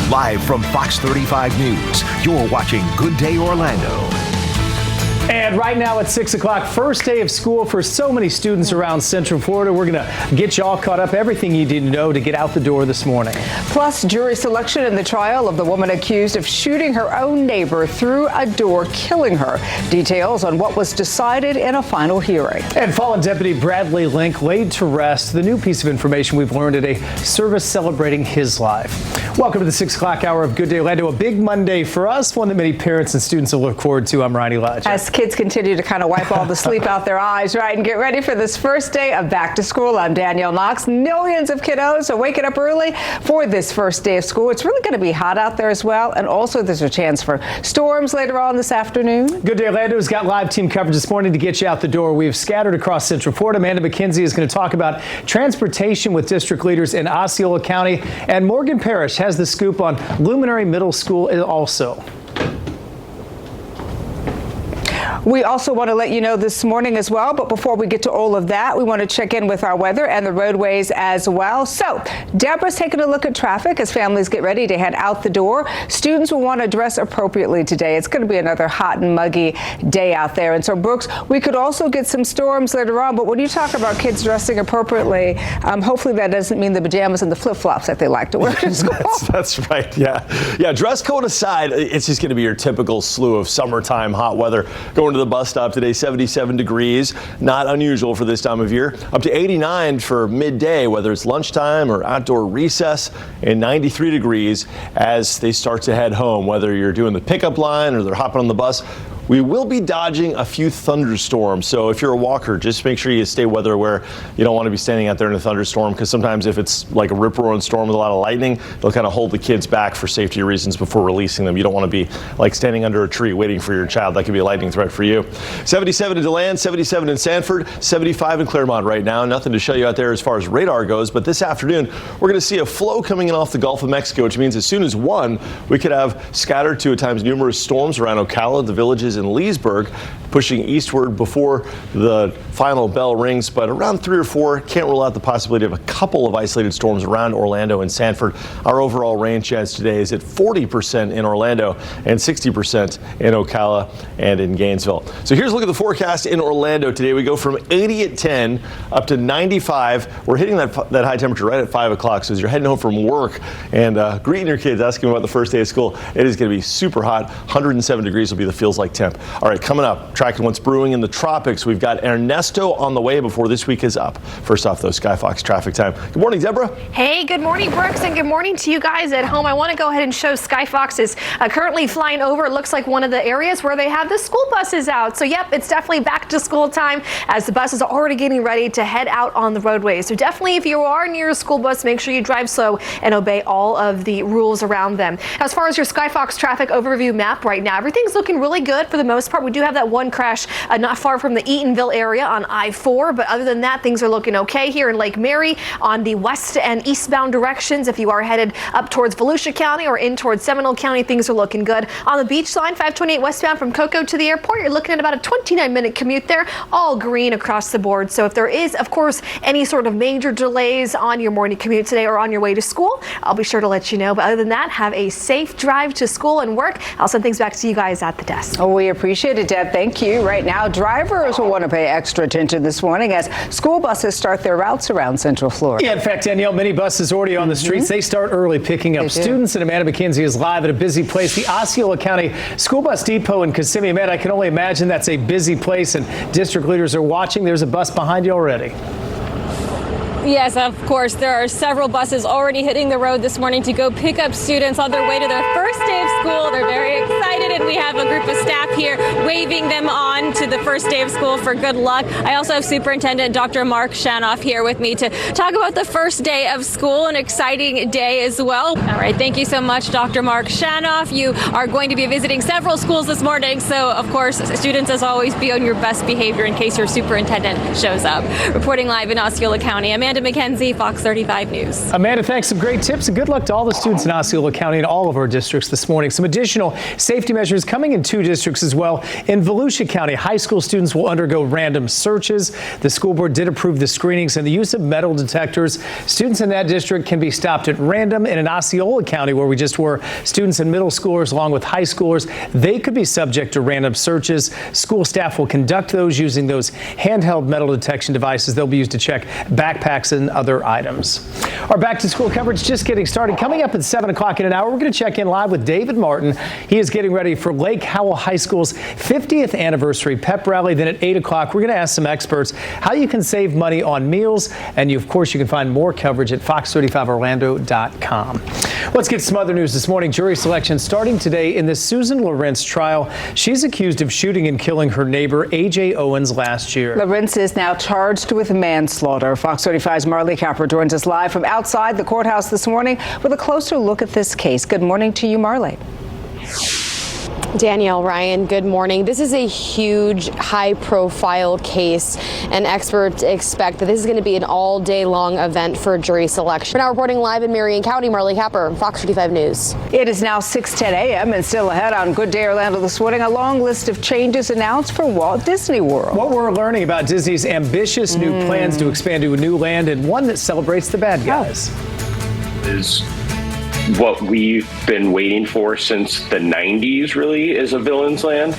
Live from Fox 35 News, you're watching Good Day Orlando. And right now at 6 o'clock, first day of school for so many students around Central Florida. We're going to get you all caught up, everything you need to know to get out the door this morning. Plus, jury selection in the trial of the woman accused of shooting her own neighbor through a door, killing her. Details on what was decided in a final hearing. And fallen Deputy Bradley Link laid to rest. The new piece of information we've learned at a service celebrating his life. Welcome to the 6 o'clock hour of Good Day Orlando. A big Monday for us, one that many parents and students will look forward to. I'm Ronnie Lodge. As kids continue to kind of wipe all the sleep out their eyes, right, and get ready for this first day of back to school. I'm Danielle Knox. Millions of kiddos are waking up early for this first day of school. It's really going to be hot out there as well, and also there's a chance for storms later on this afternoon. Good Day Orlando's got live team coverage this morning to get you out the door. We've scattered across Central Florida. Amanda McKenzie is going to talk about transportation with district leaders in Osceola County, and Morgan Parrish has the scoop on Luminary Middle School also. We also want to let you know this morning as well, but before we get to all of that, we want to check in with our weather and the roadways as well. So Deborah's taking a look at traffic as families get ready to head out the door. Students will want to dress appropriately today. It's going to be another hot and muggy day out there. And so, Brooks, we could also get some storms later on, but when you talk about kids dressing appropriately, hopefully that doesn't mean the pajamas and the flip-flops that they like to wear to school. That's right, yeah. Yeah, dress code aside, it's just going to be your typical slew of summertime hot weather. Going to the bus stop today, 77 degrees, not unusual for this time of year. Up to 89 for midday, whether it's lunchtime or outdoor recess, and 93 degrees as they start to head home, whether you're doing the pickup line or they're hopping on the bus. We will be dodging a few thunderstorms, so if you're a walker, just make sure you stay weather aware. You don't want to be standing out there in a thunderstorm, because sometimes if it's like a rip-roaring storm with a lot of lightning, they'll kind of hold the kids back for safety reasons before releasing them. You don't want to be like standing under a tree waiting for your child. That could be a lightning threat for you. 77 in DeLand, 77 in Sanford, 75 in Claremont right now. Nothing to show you out there as far as radar goes, but this afternoon we're going to see a flow coming in off the Gulf of Mexico, which means as soon as 1, we could have scattered to at times numerous storms around Ocala, the Villages, in Leesburg, pushing eastward before the final bell rings, but around 3 or 4, can't rule out the possibility of a couple of isolated storms around Orlando and Sanford. Our overall rain chance today is at 40% in Orlando and 60% in Ocala and in Gainesville. So here's a look at the forecast in Orlando today. We go from 80 at 10 up to 95. We're hitting that high temperature right at 5 o'clock. So as you're heading home from work and greeting your kids, asking them about the first day of school, it is going to be super hot. 107 degrees will be the feels like temp. All right, coming up, tracking what's brewing in the tropics. We've got Ernesto on the way before this week is up. First off, though, Skyfox traffic time. Good morning, Deborah. Hey, good morning, Brooks, and good morning to you guys at home. I want to go ahead and show Skyfox is currently flying over. It looks like one of the areas where they have the school buses out. So, yep, it's definitely back to school time as the buses are already getting ready to head out on the roadways. So definitely, if you are near a school bus, make sure you drive slow and obey all of the rules around them. As far as your Skyfox traffic overview map right now, everything's looking really good for the most part. We do have that one crash not far from the Eatonville area on I-4, but other than that, things are looking okay here in Lake Mary on the west and eastbound directions. If you are headed up towards Volusia County or in towards Seminole County, things are looking good. On the beach line, 528 westbound from Cocoa to the airport, you're looking at about a 29-minute commute there, all green across the board. So if there is, of course, any sort of major delays on your morning commute today or on your way to school, I'll be sure to let you know. But other than that, have a safe drive to school and work. I'll send things back to you guys at the desk. Oh, we appreciate it, Deb. Thank you. Right now, drivers will want to pay extra attention this morning as school buses start their routes around Central Florida. Yeah, in fact, Danielle, many buses already on the streets. They start early picking up students, and Amanda McKenzie is live at a busy place, the Osceola County School Bus Depot in Kissimmee. Amanda, I can only imagine that's a busy place, and district leaders are watching. There's a bus behind you already. Yes, of course. There are several buses already hitting the road this morning to go pick up students on their way to their first day of school. They're very excited, and we have a group of staff here waving them on to the first day of school for good luck. I also have Superintendent Dr. Mark Shanoff here with me to talk about the first day of school, an exciting day as well. All right, thank you so much, Dr. Mark Shanoff. You are going to be visiting several schools this morning, so of course, students, as always, be on your best behavior in case your superintendent shows up. Reporting live in Osceola County, Amanda Amanda McKenzie, Fox 35 News. Amanda, thanks. Some great tips and good luck to all the students in Osceola County and all of our districts this morning. Some additional safety measures coming in 2 districts as well. In Volusia County, high school students will undergo random searches. The school board did approve the screenings and the use of metal detectors. Students in that district can be stopped at random. And in Osceola County, where we just were, students and middle schoolers along with high schoolers, they could be subject to random searches. School staff will conduct those using those handheld metal detection devices. They'll be used to check backpacks and other items. Our back to school coverage just getting started. Coming up at 7 o'clock in an hour, we're going to check in live with David Martin. He is getting ready for Lake Howell High School's 50th anniversary pep rally. Then at 8 o'clock, we're going to ask some experts how you can save money on meals. And of course, you can find more coverage at fox35orlando.com. Let's get some other news this morning. Jury selection starting today in the Susan Lawrence trial. She's accused of shooting and killing her neighbor, A.J. Owens, last year. Lawrence is now charged with manslaughter. Fox 35's Marley Capper joins us live from outside the courthouse this morning with a closer look at this case. Good morning to you, Marley. Danielle, Ryan, good morning. This is a huge, high-profile case, and experts expect that this is going to be an all-day-long event for jury selection. We're now reporting live in Marion County. Marley Capper, Fox 35 News. It is now 6:10 a.m. and still ahead on Good Day Orlando this morning. A long list of changes announced for Walt Disney World. What we're learning about Disney's ambitious new plans to expand to a new land and one that celebrates the bad guys. Is what we've been waiting for since the 90s, really, is a villain's land.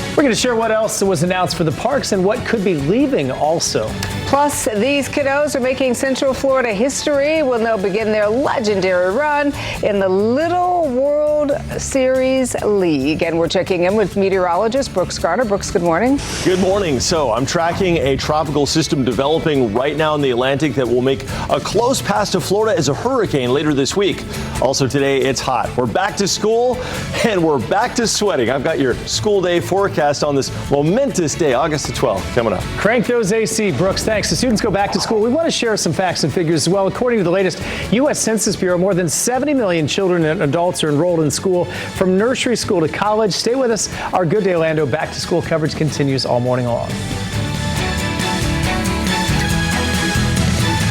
We're going to share what else was announced for the parks and what could be leaving also. Plus, these kiddos are making Central Florida history when they'll begin their legendary run in the Little World Series League. And we're checking in with meteorologist Brooks Garner. Brooks, good morning. Good morning. So I'm tracking a tropical system developing right now in the Atlantic that will make a close pass to Florida as a hurricane later this week. Also today, it's hot. We're back to school and we're back to sweating. I've got your school day forecast on this momentous day, August the 12th, coming up. Crank those AC, Brooks. Thanks. The students go back to school. We want to share some facts and figures as well. According to the latest U.S. Census Bureau, more than 70 million children and adults are enrolled in school from nursery school to college. Stay with us. Our Good Day Orlando back to school coverage continues all morning long.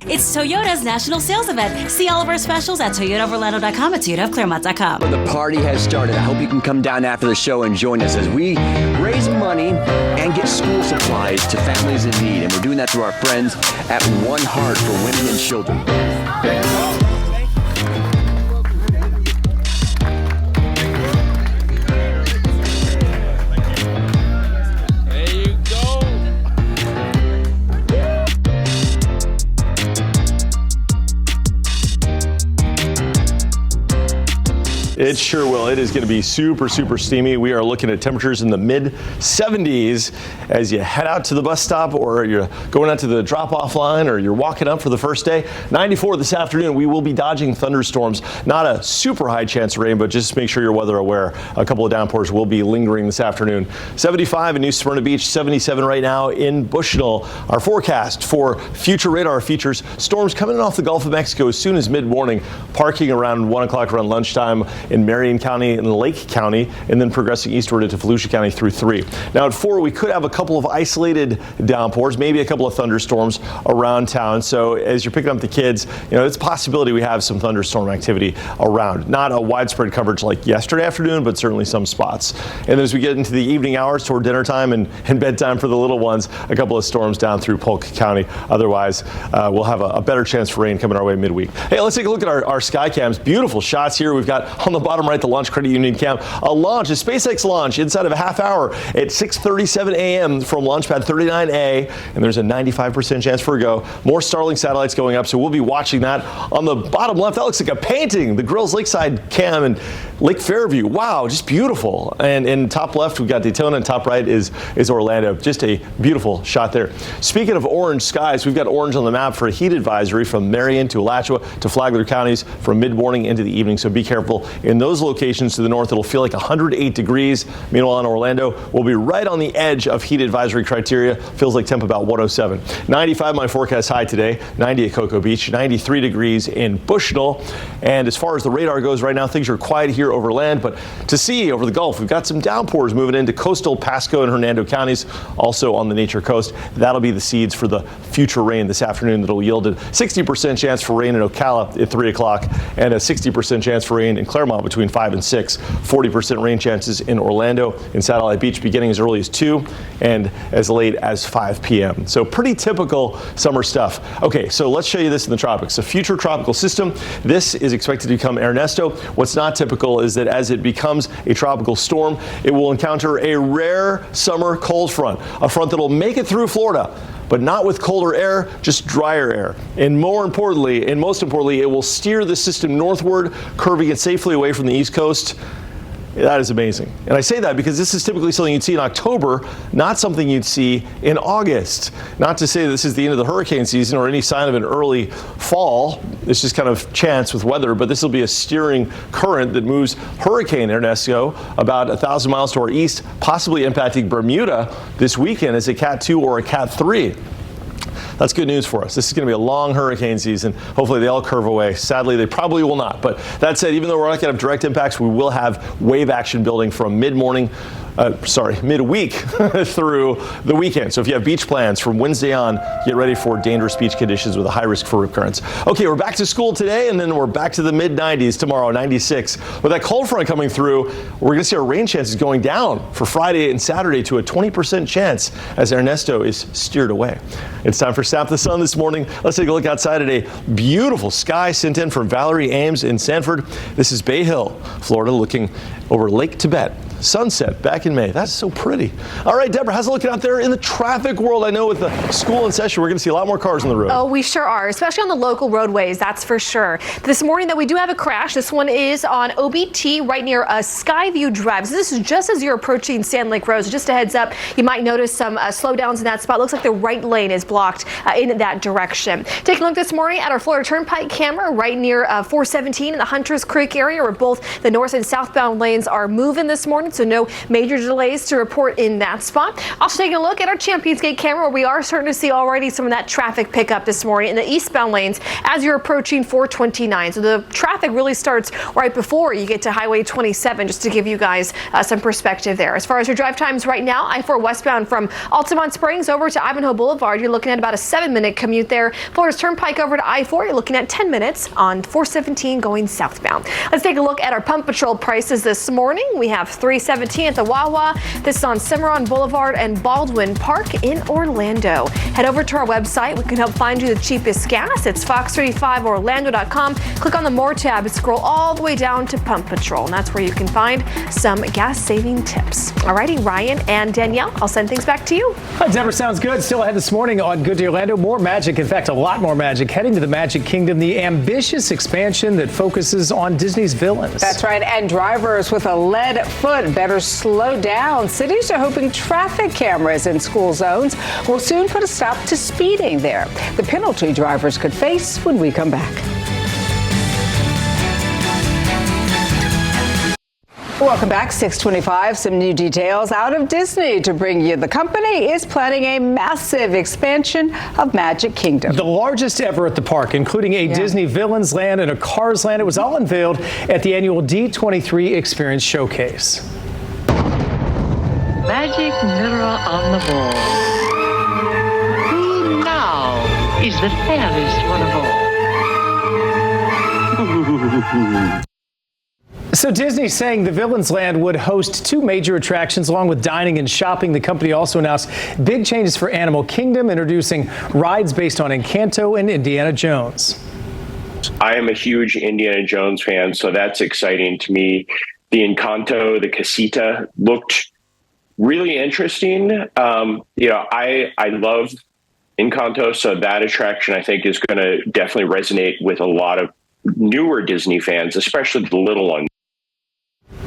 It's Toyota's national sales event. See all of our specials at toyotaorlando.com and toyotaofclaremont.com. The party has started. I hope you can come down after the show and join us as we raise money and get school supplies to families in need. And we're doing that through our friends at One Heart for Women and Children. It sure will. It is going to be super, super steamy. We are looking at temperatures in the mid-70s as you head out to the bus stop or you're going out to the drop-off line or you're walking up for the first day. 94 this afternoon. We will be dodging thunderstorms. Not a super high chance of rain, but just make sure you're weather aware. A couple of downpours will be lingering this afternoon. 75 in New Smyrna Beach, 77 right now in Bushnell. Our forecast for future radar features storms coming in off the Gulf of Mexico as soon as mid-morning, parking around 1 o'clock around lunchtime in Marion County and Lake County, and then progressing eastward into Volusia County through 3. Now at 4, we could have a couple of isolated downpours, maybe a couple of thunderstorms around town. So as you're picking up the kids, it's a possibility we have some thunderstorm activity around. Not a widespread coverage like yesterday afternoon, but certainly some spots. And as we get into the evening hours toward dinner time and bedtime for the little ones, a couple of storms down through Polk County. Otherwise, we'll have a better chance for rain coming our way midweek. Hey, let's take a look at our sky cams. Beautiful shots here. We've got on the bottom right, the Launch Credit Union cam. A SpaceX launch inside of a half hour at 6:37 a.m. from Launch Pad 39A, and there's a 95% chance for a go. More Starlink satellites going up, so we'll be watching that. On the bottom left, that looks like a painting. The Grills Lakeside cam and Lake Fairview. Wow, just beautiful. And in top left, we've got Daytona, and top right is Orlando. Just a beautiful shot there. Speaking of orange skies, we've got orange on the map for a heat advisory from Marion to Alachua to Flagler counties from mid-morning into the evening, so be careful. In those locations to the north, it'll feel like 108 degrees. Meanwhile, in Orlando, we'll be right on the edge of heat advisory criteria. Feels like temp about 107. 95 my forecast high today. 90 at Cocoa Beach. 93 degrees in Bushnell. And as far as the radar goes right now, things are quiet here clear over land, but to sea over the Gulf, we've got some downpours moving into coastal Pasco and Hernando counties, also on the Nature Coast. That'll be the seeds for the future rain this afternoon that'll yield a 60% chance for rain in Ocala at 3 o'clock and a 60% chance for rain in Claremont between 5 and 6. 40% rain chances in Orlando and Satellite Beach beginning as early as 2 and as late as 5 p.m. So pretty typical summer stuff. Okay, so let's show you this in the tropics. A future tropical system. This is expected to become Ernesto. What's not typical is that as it becomes a tropical storm, it will encounter a rare summer cold front, a front that will make it through Florida, but not with colder air, just drier air. And more importantly, and most importantly, it will steer the system northward, curving it safely away from the East Coast. That is amazing. And I say that because this is typically something you'd see in October, not something you'd see in August. Not to say this is the end of the hurricane season or any sign of an early fall. It's just kind of chance with weather, but this will be a steering current that moves Hurricane Ernesto about 1,000 miles to our east, possibly impacting Bermuda this weekend as a Cat 2 or a Cat 3. That's good news for us. This is going to be a long hurricane season. Hopefully they all curve away. Sadly, they probably will not. But that said, even though we're not going to have direct impacts, we will have wave action building from midweek through the weekend. So if you have beach plans from Wednesday on, get ready for dangerous beach conditions with a high risk for rip currents. Okay, we're back to school today, and then we're back to the mid-90s tomorrow, 96. With that cold front coming through, we're going to see our rain chances going down for Friday and Saturday to a 20% chance as Ernesto is steered away. It's time for Snap the Sun this morning. Let's take a look outside at a beautiful sky sent in from Valerie Ames in Sanford. This is Bay Hill, Florida, looking over Lake Tibet. Sunset back in May. That's so pretty. All right, Deborah, how's it looking out there in the traffic world? I know with the school in session, we're going to see a lot more cars on the road. Oh, we sure are, especially on the local roadways, that's for sure. This morning, though, we do have a crash. This one is on OBT right near Skyview Drive. So this is just as you're approaching Sand Lake Road. So just a heads up, you might notice some slowdowns in that spot. Looks like the right lane is blocked in that direction. Taking a look this morning at our Florida Turnpike camera right near 417 in the Hunters Creek area, where both the north and southbound lanes are moving this morning. So no major delays to report in that spot. Also taking a look at our Champions Gate camera, where we are starting to see already some of that traffic pickup this morning in the eastbound lanes as you're approaching 429. So the traffic really starts right before you get to Highway 27, just to give you guys some perspective there. As far as your drive times right now, I-4 westbound from Altamont Springs over to Ivanhoe Boulevard, you're looking at about a 7-minute commute there. Florida's Turnpike over to I-4, you're looking at 10 minutes on 417 going southbound. Let's take a look at our pump patrol prices this morning. We have $3.17 at the Wawa. This is on Cimarron Boulevard and Baldwin Park in Orlando. Head over to our website. We can help find you the cheapest gas. It's fox35orlando.com. Click on the More tab and scroll all the way down to Pump Patrol. And that's where you can find some gas-saving tips. Alrighty, Ryan and Danielle, I'll send things back to you. Hi, Deborah, sounds good. Still ahead this morning on Good Day Orlando. More magic, in fact, a lot more magic. Heading to the Magic Kingdom, the ambitious expansion that focuses on Disney's villains. That's right, and drivers with a lead foot better slow down. Cities are hoping traffic cameras in school zones will soon put a stop to speeding there. The penalty drivers could face when we come back. Welcome back, 6:25. Some new details out of Disney to bring you. The company is planning a massive expansion of Magic Kingdom. The largest ever at the park, including a Disney Villains Land and a Cars Land. It was all unveiled at the annual D23 Experience Showcase. Magic mirror on the wall. Who now is the fairest one of all? So Disney's saying the Villains Land would host 2 major attractions along with dining and shopping. The company also announced big changes for Animal Kingdom, introducing rides based on Encanto and Indiana Jones. I am a huge Indiana Jones fan, so that's exciting to me. The Encanto, the Casita looked really interesting. I love Encanto, so that attraction I think is going to definitely resonate with a lot of newer Disney fans, especially the little ones.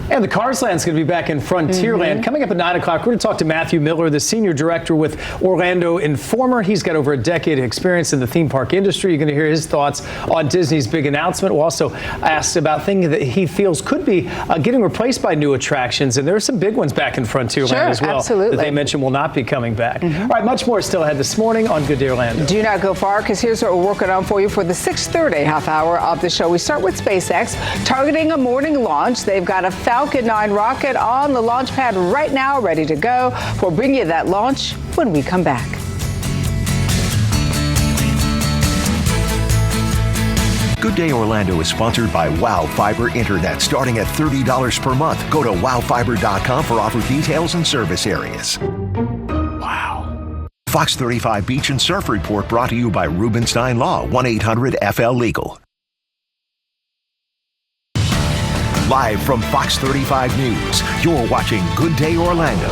And the Cars Land's going to be back in Frontierland. Coming up at 9 o'clock, we're going to talk to Matthew Miller, the senior director with Orlando Informer. He's got over a decade of experience in the theme park industry. You're going to hear his thoughts on Disney's big announcement. We'll also ask about things that he feels could be getting replaced by new attractions. And there are some big ones back in Frontierland as well that they mentioned will not be coming back. All right, much more still ahead this morning on Good Day Orlando. Do not go far, because here's what we're working on for you for the 6:30 half hour of the show. We start with SpaceX targeting a morning launch. They've got a Falcon 9 rocket on the launch pad right now, ready to go. We'll bring you that launch when we come back. Good Day Orlando is sponsored by WOW Fiber Internet, starting at $30 per month. Go to wowfiber.com for offer details and service areas. Wow. Fox 35 Beach and Surf Report brought to you by Rubenstein Law, 1-800-FL-LEGAL. Live from Fox 35 News, you're watching Good Day Orlando.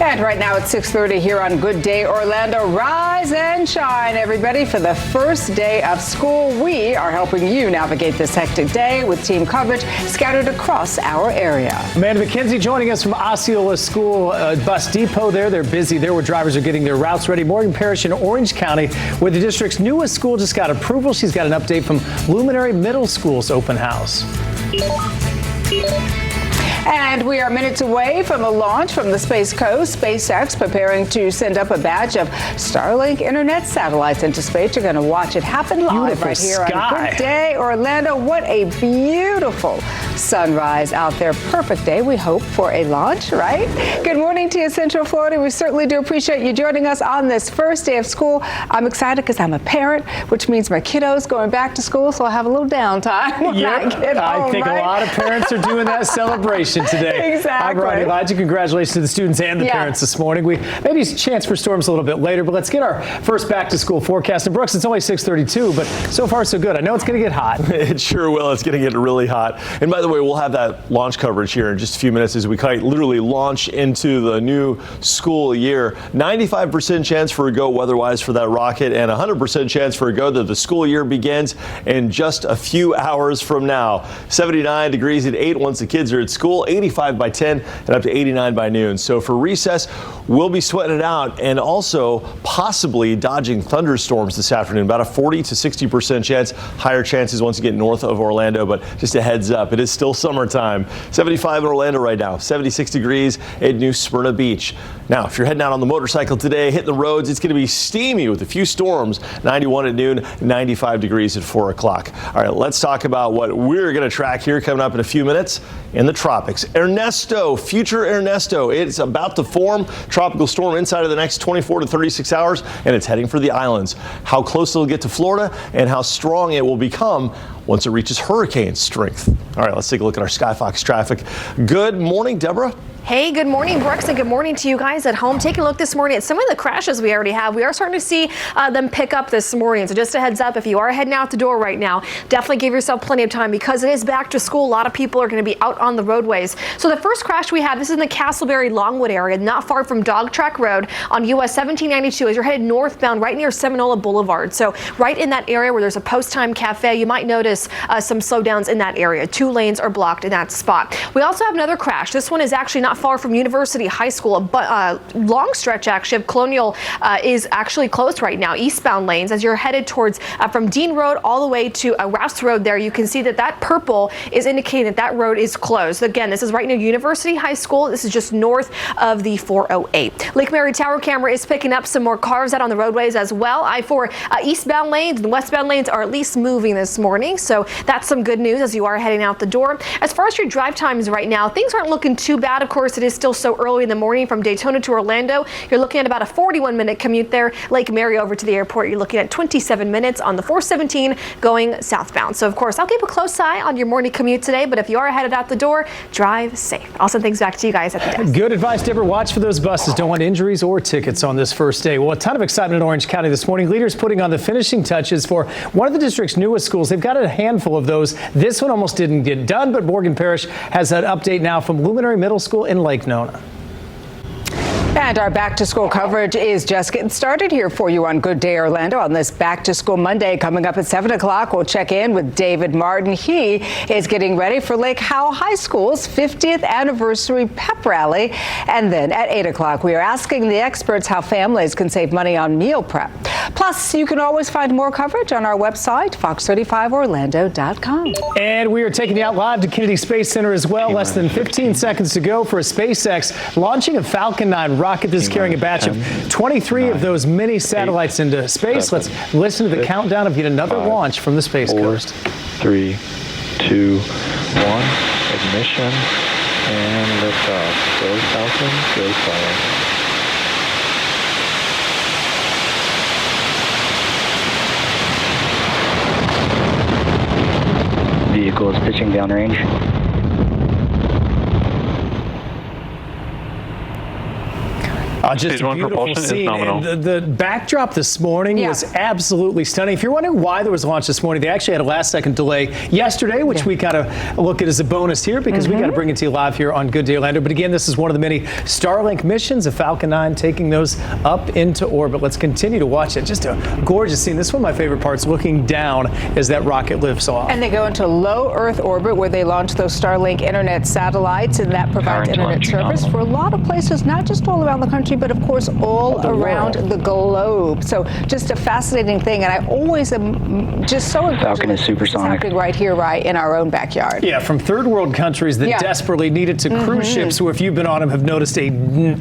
And right now at 6:30 here on Good Day Orlando, rise and shine, everybody. For the first day of school, we are helping you navigate this hectic day with team coverage scattered across our area. Amanda McKenzie joining us from Osceola School Bus Depot there. They're busy there where drivers are getting their routes ready. Morgan Parish in Orange County, where the district's newest school just got approval. She's got an update from Luminary Middle School's open house. And we are minutes away from a launch from the Space Coast. SpaceX preparing to send up a batch of Starlink internet satellites into space. You're going to watch it happen live right here on Good Day Orlando. What a beautiful sunrise out there. Perfect day, we hope, for a launch, right? Good morning to you, Central Florida. We certainly do appreciate you joining us on this first day of school. I'm excited because I'm a parent, which means my kiddos going back to school, so I'll have a little downtime when I get home, I think a lot of parents are doing that celebration today. Exactly. All right, Elijah, congratulations to the students and the parents this morning. Maybe a chance for storms a little bit later, but let's get our first back to school forecast. And Brooks, it's only 6:32, but so far so good. I know it's going to get hot. It sure will. It's going to get really hot. And by the way, we'll have that launch coverage here in just a few minutes as we literally launch into the new school year. 95% chance for a go weather-wise for that rocket, and 100% chance for a go that the school year begins in just a few hours from now. 79 degrees at 8 once the kids are at school. 85 by 10 and up to 89 by noon. So for recess, we'll be sweating it out and also possibly dodging thunderstorms this afternoon. About a 40 to 60% chance. Higher chances once you get north of Orlando, but just a heads up, it is still summertime. 75 in Orlando right now, 76 degrees at New Smyrna Beach. Now, if you're heading out on the motorcycle today, hitting the roads, it's going to be steamy with a few storms. 91 at noon, 95 degrees at 4 o'clock. All right, let's talk about what we're going to track here coming up in a few minutes in the tropics. Ernesto, future Ernesto. It's about to form tropical storm inside of the next 24 to 36 hours, and it's heading for the islands. How close it'll get to Florida and how strong it will become once it reaches hurricane strength. All right, let's take a look at our Skyfox traffic. Good morning, Deborah. Hey, good morning, Brooks, and good morning to you guys at home. Taking a look this morning at some of the crashes we already have. We are starting to see them pick up this morning. So just a heads up, if you are heading out the door right now, definitely give yourself plenty of time because it is back to school. A lot of people are going to be out on the roadways. So the first crash we have, this is in the Castleberry Longwood area, not far from Dog Track Road on US 1792 as you're headed northbound right near Seminole Boulevard. So right in that area where there's a post-time cafe, you might notice some slowdowns in that area. 2 lanes are blocked in that spot. We also have another crash. This one is actually not far from University High School. A long stretch actually of Colonial is actually closed right now, eastbound lanes as you're headed towards from Dean Road all the way to Rouse Road there. You can see that purple is indicating that road is closed. Again, this is right near University High School. This is just north of the 408. Lake Mary Tower camera is picking up some more cars out on the roadways as well. I-4 eastbound lanes and westbound lanes are at least moving this morning, so that's some good news as you are heading out the door. As far as your drive times right now, things aren't looking too bad. Of course, it is still so early in the morning from Daytona to Orlando. You're looking at about a 41-minute commute there. Lake Mary over to the airport, you're looking at 27 minutes on the 417 going southbound. So, of course, I'll keep a close eye on your morning commute today, but if you are headed out the door, drive safe. I'll send things back to you guys at the desk. Good advice, Deborah. Watch for those buses. Don't want injuries or tickets on this first day. Well, a ton of excitement in Orange County this morning. Leaders putting on the finishing touches for one of the district's newest schools. They've got a handful of those. This one almost didn't get done, but Morgan Parish has an update now from Luminary Middle School in Lake Nona. And our back to school coverage is just getting started here for you on Good Day Orlando on this back to school Monday. Coming up at 7 o'clock, we'll check in with David Martin. He is getting ready for Lake Howell High School's 50th anniversary pep rally. And then at 8 o'clock, we are asking the experts how families can save money on meal prep. Plus, you can always find more coverage on our website, fox35orlando.com. And we are taking you out live to Kennedy Space Center as well. Less than 15 seconds to go for SpaceX launching a Falcon 9 rocket that's carrying a batch of 23 of those mini satellites into space. Let's listen to the countdown of yet another launch from the Space Coast. 3, 2, 1, ignition, and liftoff. Go Falcon, go Falcon. Vehicle is pitching downrange. Just a beautiful scene. And the backdrop this morning was absolutely stunning. If you're wondering why there was a launch this morning, they actually had a last-second delay yesterday, which we kind of look at as a bonus here because we got to bring it to you live here on Good Day Orlando. But again, this is one of the many Starlink missions of Falcon 9 taking those up into orbit. Let's continue to watch it. Just a gorgeous scene. This is one of my favorite parts, looking down as that rocket lifts off. And they go into low Earth orbit where they launch those Starlink internet satellites, and that provides internet service for a lot of places, not just all around the country, but of course all around the globe. So just a fascinating thing, and I always am just so encouraged. Falcon is supersonic. Happening right here, right in our own backyard. Yeah, from third world countries that desperately need it to cruise ships who, if you've been on them, have noticed a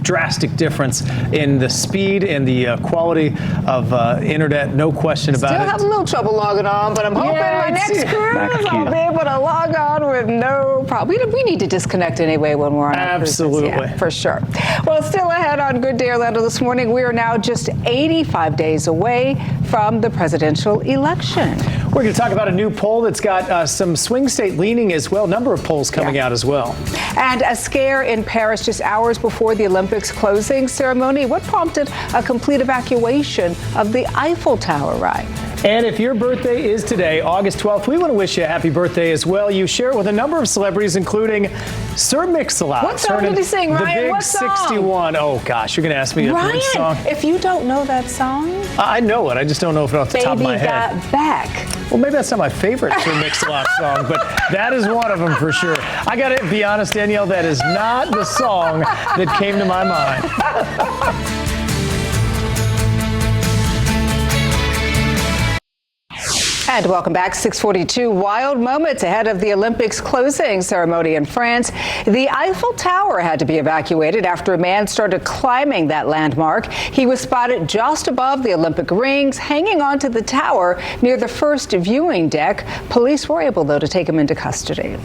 drastic difference in the speed and the quality of internet. No question about it. Still have a little trouble logging on, but I'm hoping my next cruise I'll be able to log on with no problem. We need to disconnect anyway when we're on our cruises. Absolutely. For sure. Well, still ahead on Good Day Orlando this morning, we are now just 85 days away from the presidential election. We're going to talk about a new poll that's got some swing state leaning as well. Number of polls coming out as well. And a scare in Paris just hours before the Olympics closing ceremony. What prompted a complete evacuation of the Eiffel Tower, right? And if your birthday is today, August 12th, we want to wish you a happy birthday as well. You share it with a number of celebrities, including Sir Mix-a-Lot. What song did he sing, Ryan? The Big What song? 61. Oh, gosh, you're going to ask me which song. If you don't know that song. I know it. I just don't know if it's off the top of my head. Baby Got Back. Well, maybe that's not my favorite Sir Mix-a-Lot song, but that is one of them for sure. I got to be honest, Danielle, that is not the song that came to my mind. And welcome back. 6:42. Wild moments ahead of the Olympics closing ceremony in France. The Eiffel Tower had to be evacuated after a man started climbing that landmark. He was spotted just above the Olympic rings, hanging onto the tower near the first viewing deck. Police were able, though, to take him into custody.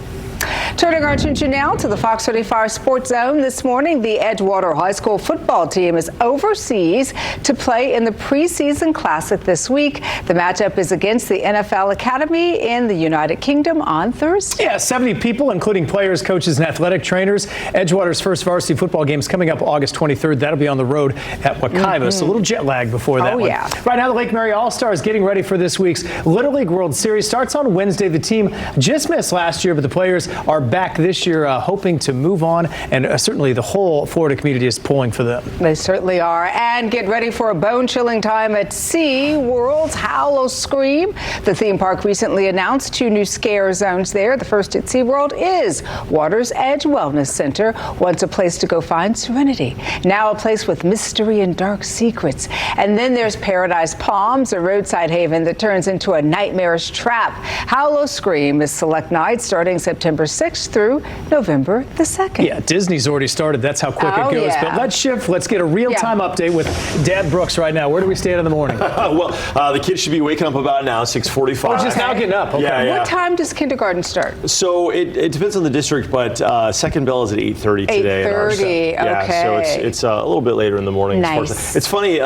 Turning our attention now to the Fox 35 Sports Zone this morning. The Edgewater High School football team is overseas to play in the preseason classic this week. The matchup is against the NFL Academy in the United Kingdom on Thursday. Yeah, 70 people, including players, coaches, and athletic trainers. Edgewater's first varsity football game is coming up August 23rd. That'll be on the road at Wakaiba. So a little jet lag before that one. Right now, the Lake Mary All-Stars getting ready for this week's Little League World Series. Starts on Wednesday. The team just missed last year, but the players are back this year, hoping to move on, and certainly the whole Florida community is pulling for them. They certainly are. And get ready for a bone-chilling time at SeaWorld's Howl-O-Scream. The theme park recently announced 2 new scare zones there. The first at SeaWorld is Water's Edge Wellness Center, once a place to go find serenity, now a place with mystery and dark secrets. And then there's Paradise Palms, a roadside haven that turns into a nightmarish trap. Howl-O-Scream is select nights starting September 6th through November the 2nd. Yeah, Disney's already started. That's how quick it goes. But let's shift. Let's get a real-time update with Dad Brooks right now. Where do we stand in the morning? Well, the kids should be waking up about now, 6:45. Oh, just now getting up. Okay. Yeah. What time does kindergarten start? So it depends on the district, but second bell is at 8:30 today. 8:30. Yeah, so it's a little bit later in the morning. Nice. It's funny,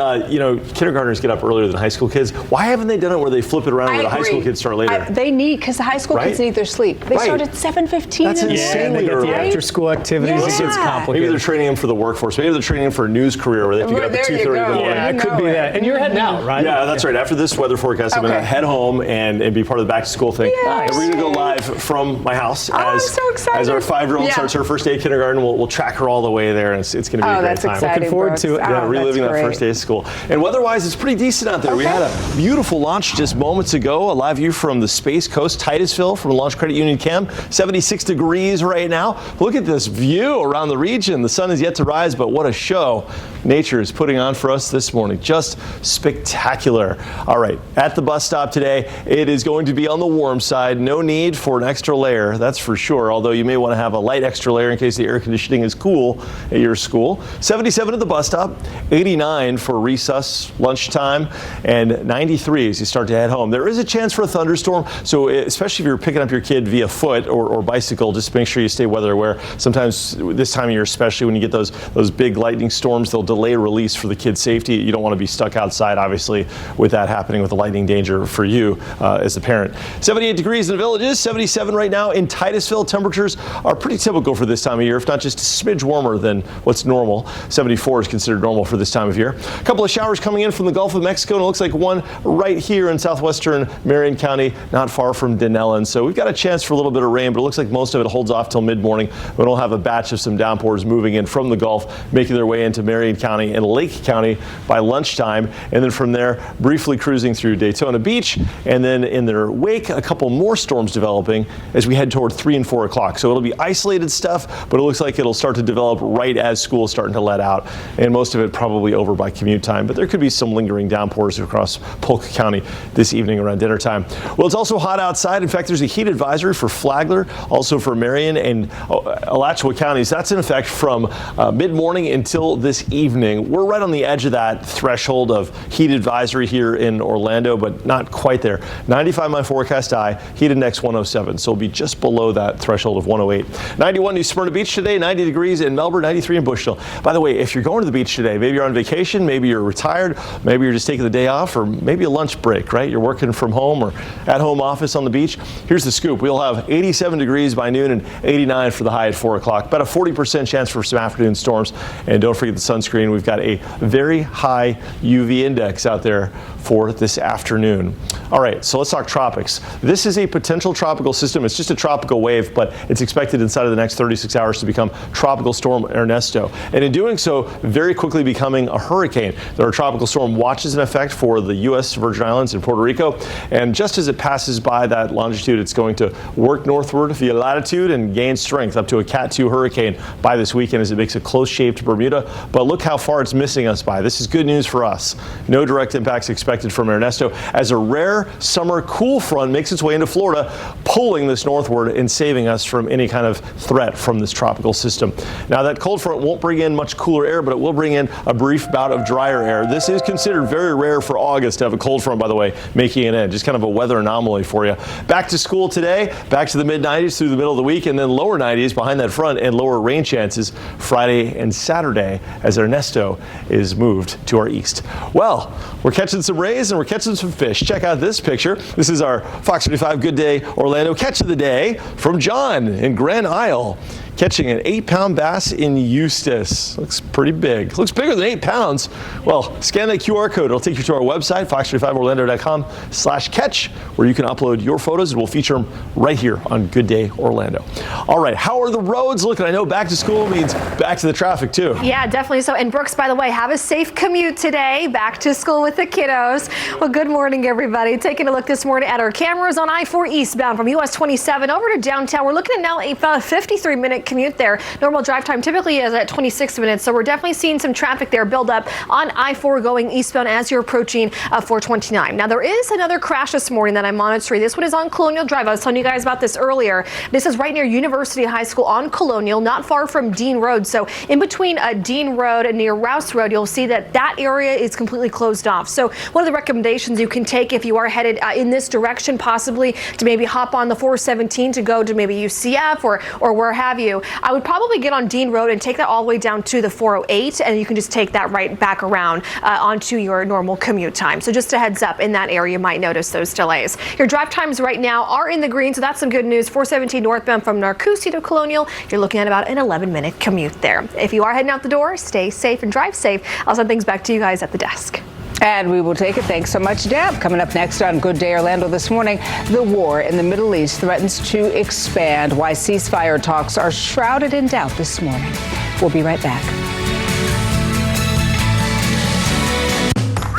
kindergartners get up earlier than high school kids. Why haven't they done it where they flip it around where the high school kids start later? They need, because the high school kids need their sleep. They start at 7:15. 18. That's insane. They get the Right? after-school activities. It gets complicated. Maybe they're training them for the workforce. Maybe they're training them for a news career where they have to get up at 2:30 in the morning. Yeah, it could be that. And you're heading out, right? Yeah, that's right. After this weather forecast, I'm going to head home and be part of the back-to-school thing. Nice. And we're going to go live from my house I'm so excited. as our 5-year-old starts her first day of kindergarten. We'll track her all the way there, and it's going to be a great that's time. exciting, Looking forward to it. Yeah, reliving that first day of school. And weather-wise, it's pretty decent out there. We had a beautiful launch just moments ago. A live view from the Space Coast, Titusville, from Launch Credit Union Cam. 76 degrees right now. Look at this view around the region. The sun is yet to rise, but what a show nature is putting on for us this morning. Just spectacular. All right, at the bus stop today, it is going to be on the warm side. No need for an extra layer, that's for sure, although you may want to have a light extra layer in case the air conditioning is cool at your school. 77 at the bus stop, 89 for recess, lunchtime, and 93 as you start to head home. There is a chance for a thunderstorm, so especially if you're picking up your kid via foot or bicycle, just make sure you stay weather aware. Sometimes this time of year, especially when you get those big lightning storms, they'll delay release for the kid's safety. You don't want to be stuck outside, obviously, with that happening with the lightning danger for you as the parent. 78 degrees in the Villages, 77 right now in Titusville. Temperatures are pretty typical for this time of year, if not just a smidge warmer than what's normal. 74 is considered normal for this time of year. A couple of showers coming in from the Gulf of Mexico, and it looks like one right here in southwestern Marion County, not far from Denellen. So we've got a chance for a little bit of rain, but it looks like most of it holds off till mid-morning. But we'll have a batch of some downpours moving in from the Gulf, making their way into Marion County and Lake County by lunchtime. And then from there, briefly cruising through Daytona Beach. And then in their wake, a couple more storms developing as we head toward 3 and 4 o'clock. So it'll be isolated stuff, but it looks like it'll start to develop right as school is starting to let out. And most of it probably over by commute time. But there could be some lingering downpours across Polk County this evening around dinner time. Well, it's also hot outside. In fact, there's a heat advisory for Flagler, also for Marion and Alachua counties. That's in effect from mid-morning until this evening. We're right on the edge of that threshold of heat advisory here in Orlando, but not quite there. 95 my forecast eye, heat index 107, so it'll be just below that threshold of 108. 91 New Smyrna Beach today, 90 degrees in Melbourne, 93 in Bushnell. By the way, if you're going to the beach today, maybe you're on vacation, maybe you're retired, maybe you're just taking the day off, or maybe a lunch break, right? You're working from home or at home office on the beach. Here's the scoop. We'll have 87 degrees by noon and 89 for the high at 4 o'clock. About a 40% chance for some afternoon storms. And don't forget the sunscreen. We've got a very high UV index out there for this afternoon. All right, so let's talk tropics. This is a potential tropical system. It's just a tropical wave, but it's expected inside of the next 36 hours to become Tropical Storm Ernesto. And in doing so, very quickly becoming a hurricane. There are tropical storm watches in effect for the U.S. Virgin Islands and Puerto Rico. And just as it passes by that longitude, it's going to work northward via latitude and gain strength up to a Cat 2 hurricane by this weekend as it makes a close-shaped Bermuda. But look how far it's missing us by. This is good news for us. No direct impacts expected from Ernesto as a rare summer cool front makes its way into Florida, pulling this northward and saving us from any kind of threat from this tropical system. Now, that cold front won't bring in much cooler air, but it will bring in a brief bout of drier air. This is considered very rare for August to have a cold front, by the way, making it in. Just kind of a weather anomaly for you. Back to school today, back to the mid-90s through the middle of the week, and then lower 90s behind that front and lower rain chances Friday and Saturday as Ernesto is moved to our east. Well, we're catching some rays and we're catching some fish. Check out this picture. This is our Fox 35 Good Day Orlando catch of the day from John in Grand Isle. Catching an 8-pound bass in Eustis. Looks pretty big. Looks bigger than 8 pounds. Well, scan that QR code. It'll take you to our website, fox35orlando.com/catch, where you can upload your photos and we'll feature them right here on Good Day Orlando. All right, how are the roads looking? I know back to school means back to the traffic too. Yeah, definitely so. And Brooks, by the way, have a safe commute today. Back to school with the kiddos. Well, good morning, everybody. Taking a look this morning at our cameras on I-4 eastbound from US 27 over to downtown. We're looking at now about a 53-minute commute there. Normal drive time typically is at 26 minutes, so we're definitely seeing some traffic there build up on I-4 going eastbound as you're approaching 429. Now, there is another crash this morning that I'm monitoring. This one is on Colonial Drive. I was telling you guys about this earlier. This is right near University High School on Colonial, not far from Dean Road. So in between Dean Road and near Rouse Road, you'll see that that area is completely closed off. So one of the recommendations you can take if you are headed in this direction, possibly to maybe hop on the 417 to go to maybe UCF or where have you, I would probably get on Dean Road and take that all the way down to the 408, and you can just take that right back around onto your normal commute time. So just a heads up, in that area you might notice those delays. Your drive times right now are in the green, so that's some good news. 417 northbound from Narcoossee to Colonial, you're looking at about an 11-minute commute there. If you are heading out the door, stay safe and drive safe. I'll send things back to you guys at the desk. And we will take it. Thanks so much, Deb. Coming up next on Good Day Orlando this morning, the war in the Middle East threatens to expand. Why ceasefire talks are shrouded in doubt this morning. We'll be right back.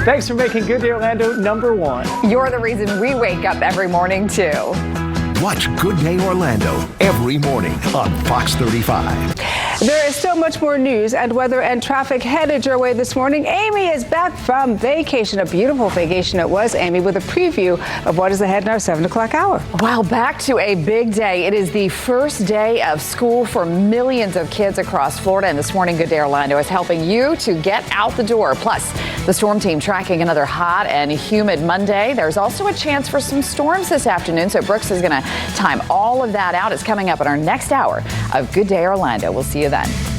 Thanks for making Good Day Orlando #1. You're the reason we wake up every morning, too. Watch Good Day Orlando every morning on Fox 35. There is still much more news and weather and traffic headed your way this morning. Amy is back from vacation, a beautiful vacation it was, Amy, with a preview of what is ahead in our 7 o'clock hour. Well, back to a big day. It is the first day of school for millions of kids across Florida, and this morning Good Day Orlando is helping you to get out the door. Plus, the storm team tracking another hot and humid Monday. There's also a chance for some storms this afternoon, so Brooks is going to time all of that out. It's coming up in our next hour of Good Day Orlando. We'll see you then.